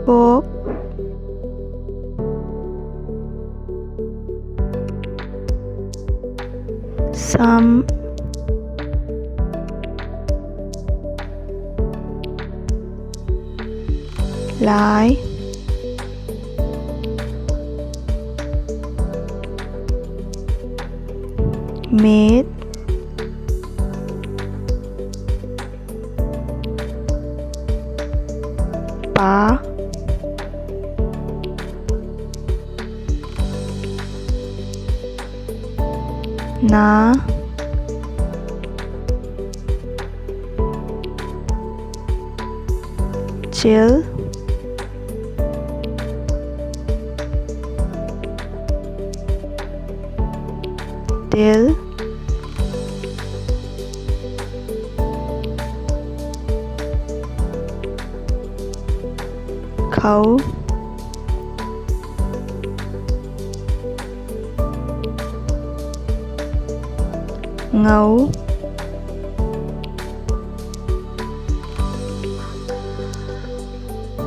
gok sam lai mết pa na chill til khâu ngấu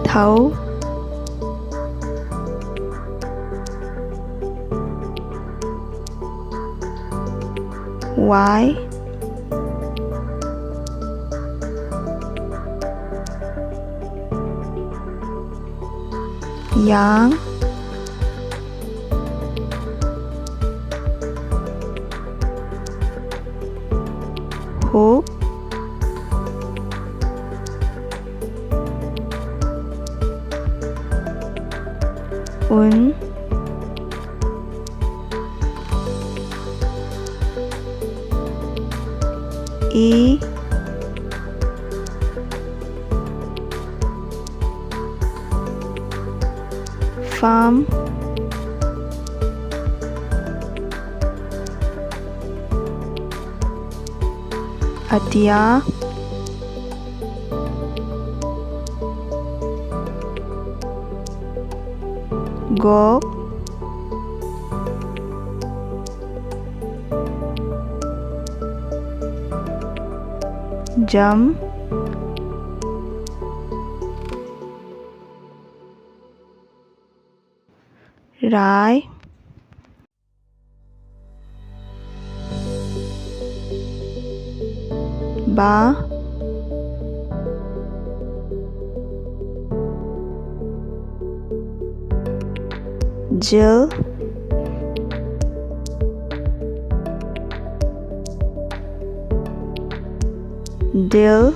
thấu why yang hút un i farm atia gok jam rai ba jill dill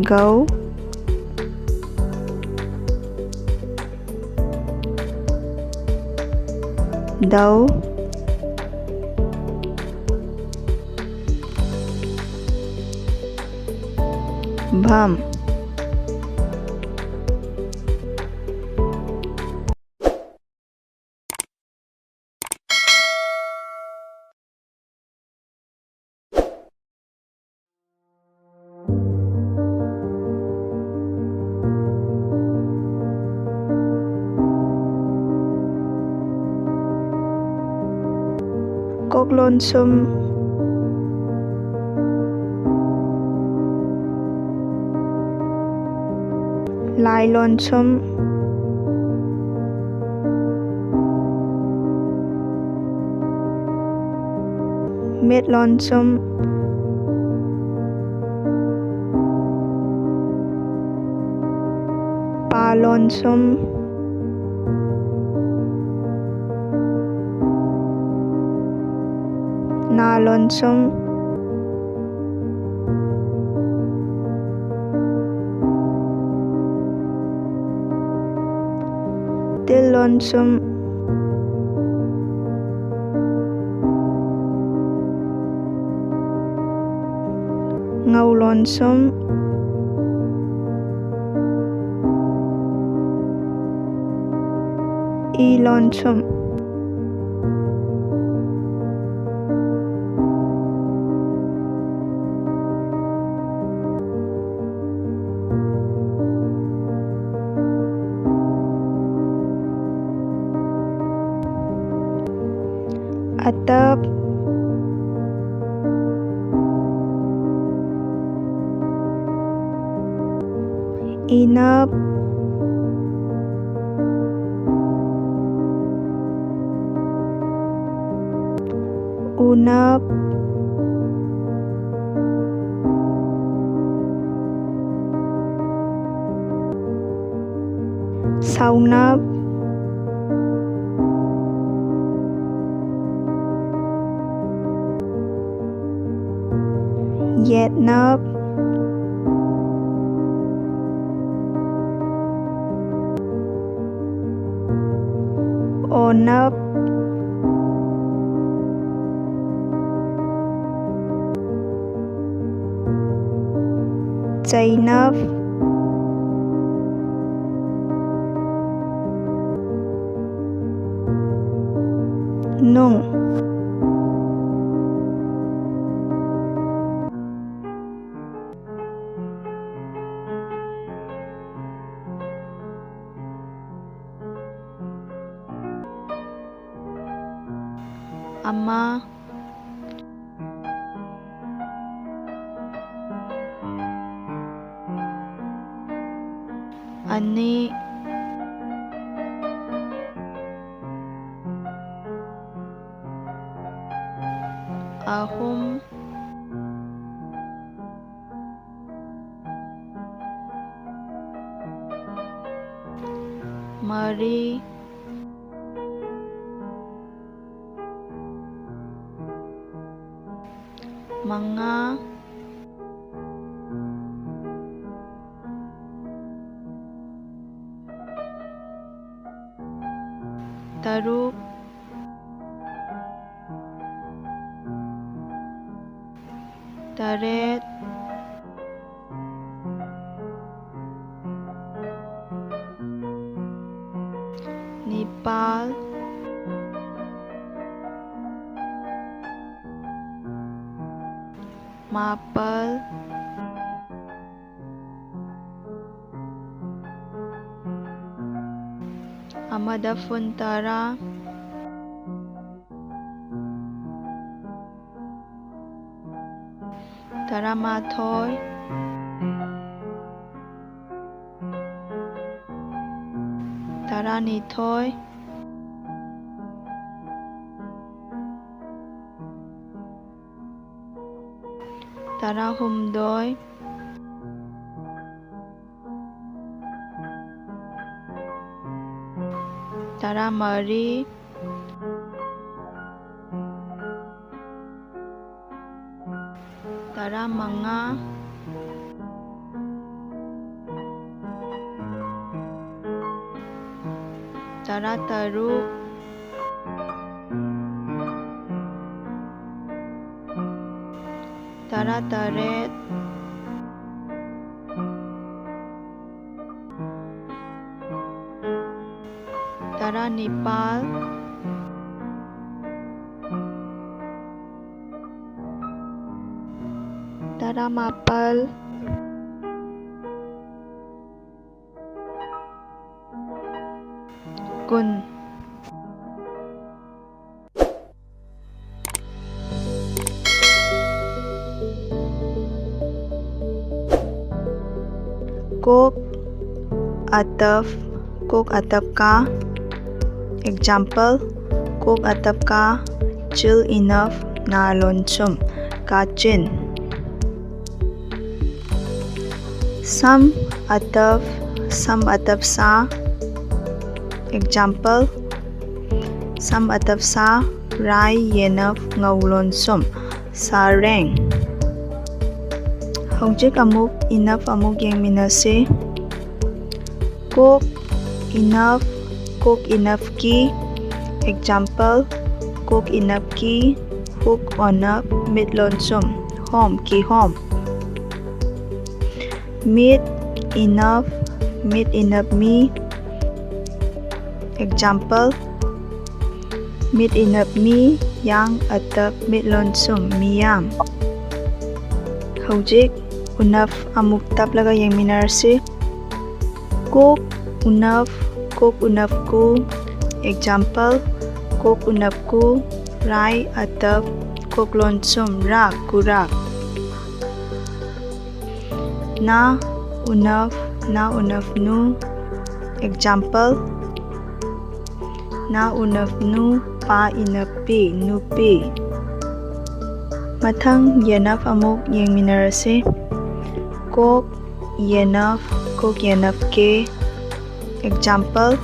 go đâu bum cốc lôn sum lai lôn sum mết lôn sum pa lôn sum na lôn sum til lôn sum ngâu lôn sum y lôn sum atap enough, enough, enough, yet enough, enough, enough, nung, ama, ani, ahum, mari, mga, taruk, taret, nipal, mapal, amadafuntara, taramathoy, taranithoy, tarahumdoy, taramari, taramanga, tarataruk, tarataret, taranipal, taramapal, kun, kok, atap, kok atap ka. Example, kok atap ka, chill enough na lonsum, kachin. Sam atap sa. Example, sam atap sa, rai yenaf ngaw lonsum, sareng. Hojik amuk enough amuk yang minase. Kok enough, kok enough ki. Example, kok enough ki, hook onap mid lonsum, home ki home. Meet enough me. Example, meet enough me yang atap mid lonsum miyam. Hojik enough amuk tap laga yang minarse. Kok enough ku. Example, kok enough ku, rai atap kok lonsum rak kurak. Na enough na unaf nu. Example, na unaf nu pa inaf pi nupi. Mathang yenaf amuk yengminarase. Kok yenaf kok yenaf ke. Example,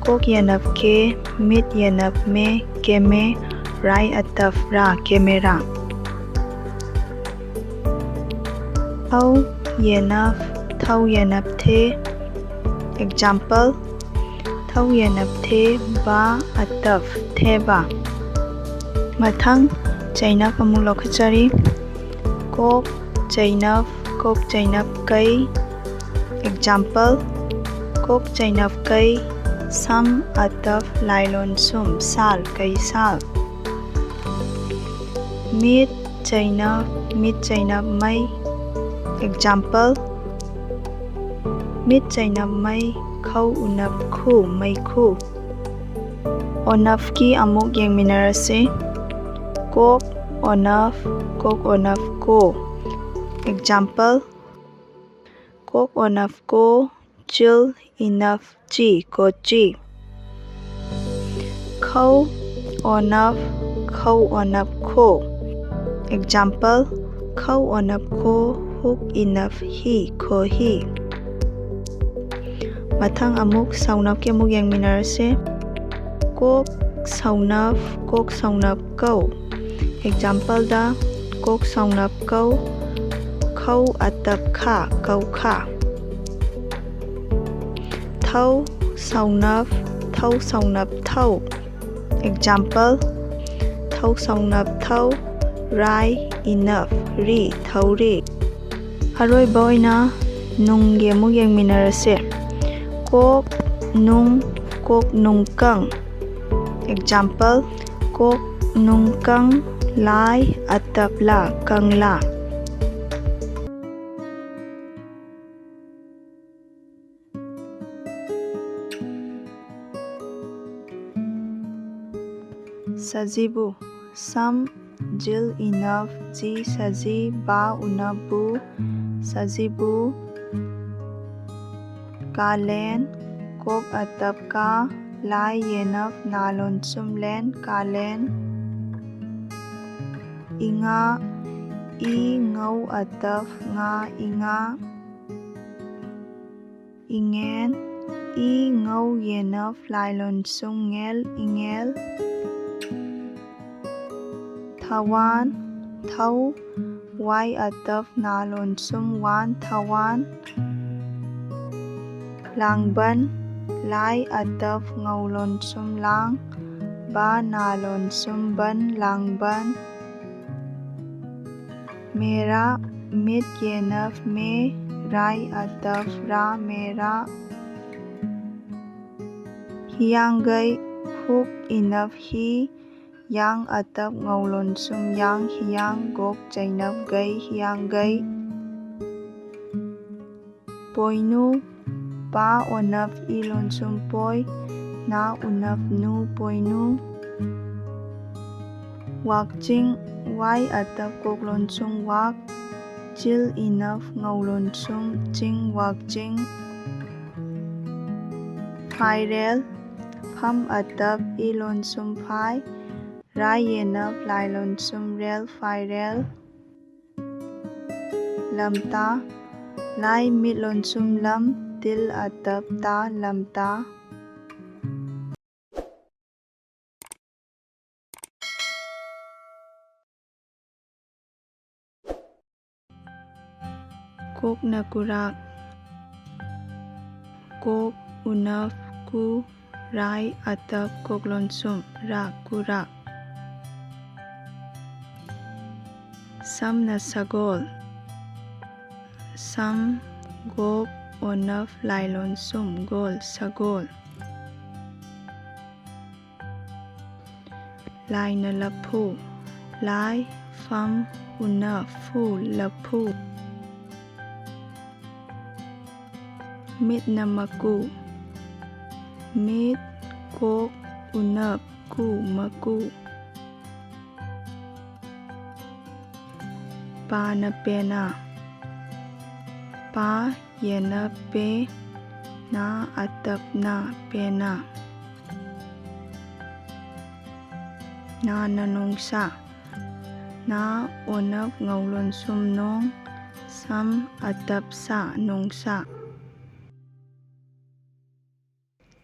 kok yenaf ke mit yenaf me keme rai ataf ra kemera. Thau yenaf thau yenaf the. Example, thau yenaf the ba ataf theba. Mathang chainaf amuk lokhachari. Kok chainaf kok chainaf kai. Example, kok chainaf kai sam ataf lailon sum sal kai sal. Mit chainaf mai. Example, mit chainaf mai khau unaf khu mai khu. Onaf ki amuk yengminarase. Kok onaf ko. Example, kok onaf ko chil inaf chi kochi. Khau onaf ko. Example, khau onaf ko huk inaf hi ko hi. Mathang amuk saunaf ki amuk yengminarase. Kok saunaf kau. Example da kok saunaf kau khau atap kha kau kha. Thau saunaf thau. Example, thau saunaf thau rai inaf ri thau ri. Aroi boina nung ge amuk yengminarase. Kok nung kang. Example, kok nung kang lai atap la kang la. Sajibu sam jil inaf ji saji ba unaf bu sajibu. Kalen kok atap ka lai yenaf nalon sum len kalen. Inga i ngau ataf nga inga. Ingen i ngau yenaf lailon sum ngel ingel. Thawan thau wai ataf nalon sum wan thawan. Langban lai ataf ngaulon sum lang ba nalon sum ban langban. Mera mit yenaf me rai ataf ra mera. Hiyangai huk inaf hi yang atap ngaulon sum yang hiyang gok chainaf gai hiyang gai. Poinu pa onaf ilon sum poi na unaf nu poinu. Wakjing wai atap koklon sum wak chil inaf ngaulon sum jing wakjing. Phairel pham atap ilon sum phai rai yenaf lailon sum rel phairel. Lamta lai mitlon sum lam til atap ta lamta. Kok nakurak. Kok unaf ku rai atap koklon sum ra kurak. Sam na sagol. Sam gok onaf lailon sum gol sagol. Lai na lapu. Lai fam unaf fu lapu. Mit na maku. Mit kok unap ku maku. Pa na pena. pa yena pe na atap na pena na nanungsa na onap ngaulon sumnong sam atap sa nungsa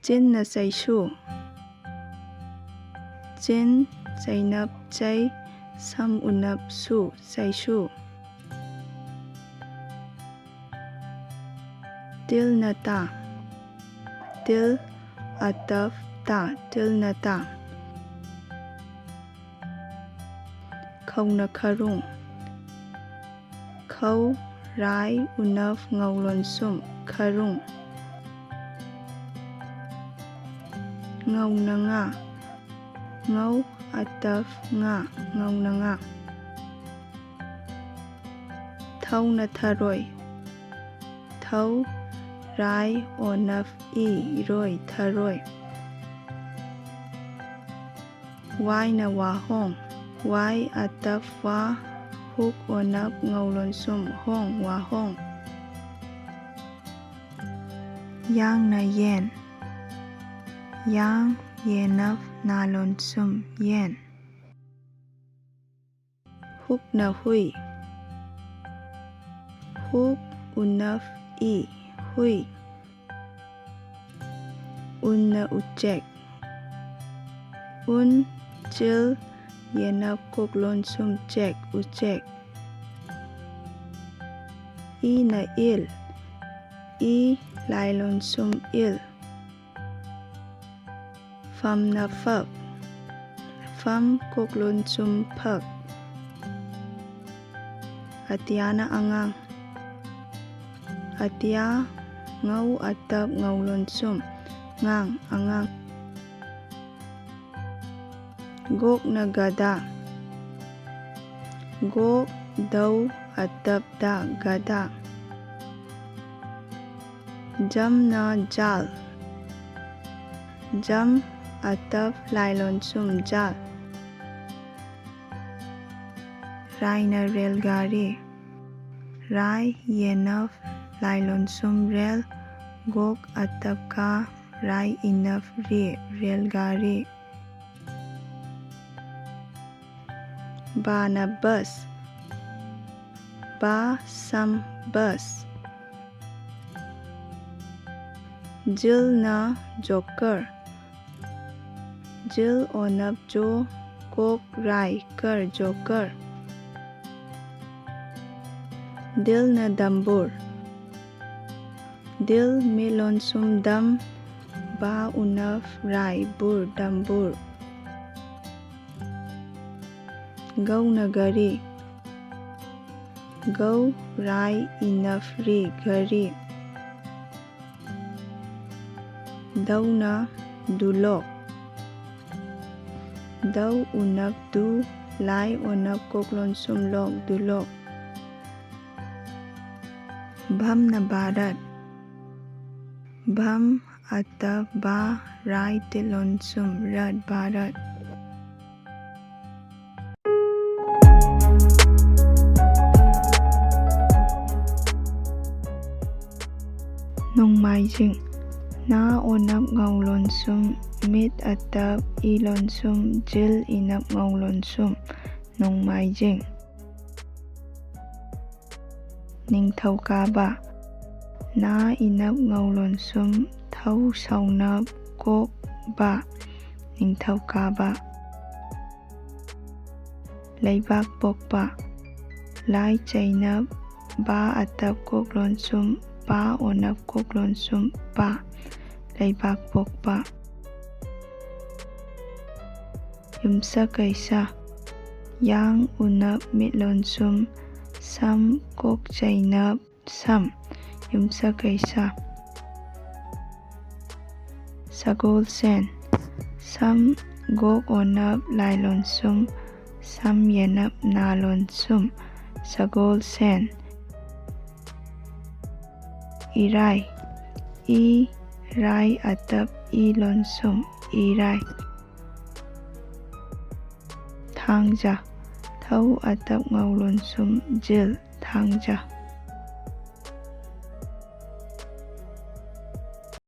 chin na saisu chin chainap chai sam unap su saisu til na ta til atap ta til na ta khâu na kharung khâu rai unaf ngaulon sum kharung ngau na nga ngau ataf nga ngau na nga thau na tharoi thau rai onaf i roi tharoi wai na wahong wai ataf wa huk onap ngaulon sum hong wahong yang na yen yang yenaf nalon sum yen huk na hui huk unaf i hui un na uchek un chil yenap koklon sum chek uchek i na il i lailon sum il fam na phak fam koklon sum phak atia na angang atia ngau atap ngaulon sum ngang angang gok na gada gok dau atap da gada jam na jal jam atap lailon sum jal rai na railgari rai yenaf lailon sum rail gok atap ka rai inaf re railgari ba na bus ba sam bus jil na joker jil onap jo kok rai kar joker dil na dambur dil milon sum dam ba unaf rai bur dambur gau na gari gau rai inaf ri gari dau na dulok dau unap du lai onap koklon sum lok dulok bham na barat bham atap ba rai tilon sum rat barat nongmaijing na onap ngaulon sum mit atap ilon sum jil inap ngaulon sum nongmaijing ningthaukaba na inap ngaulon sum thau saunap kok ba ningthaukaba leibak pokpa lai chainap ba atap koklon sum pa onap koklon sum pa leibak pokpa yumsa kaisa yang unap mitlon sum sam kok chainap sam yumsa kaisa sagol sen sam gok onap lailon sum sam yenap nalon sum sagol sen irai i rai atap ilon sum irai thangja thau atap ngaulon sum jil thangja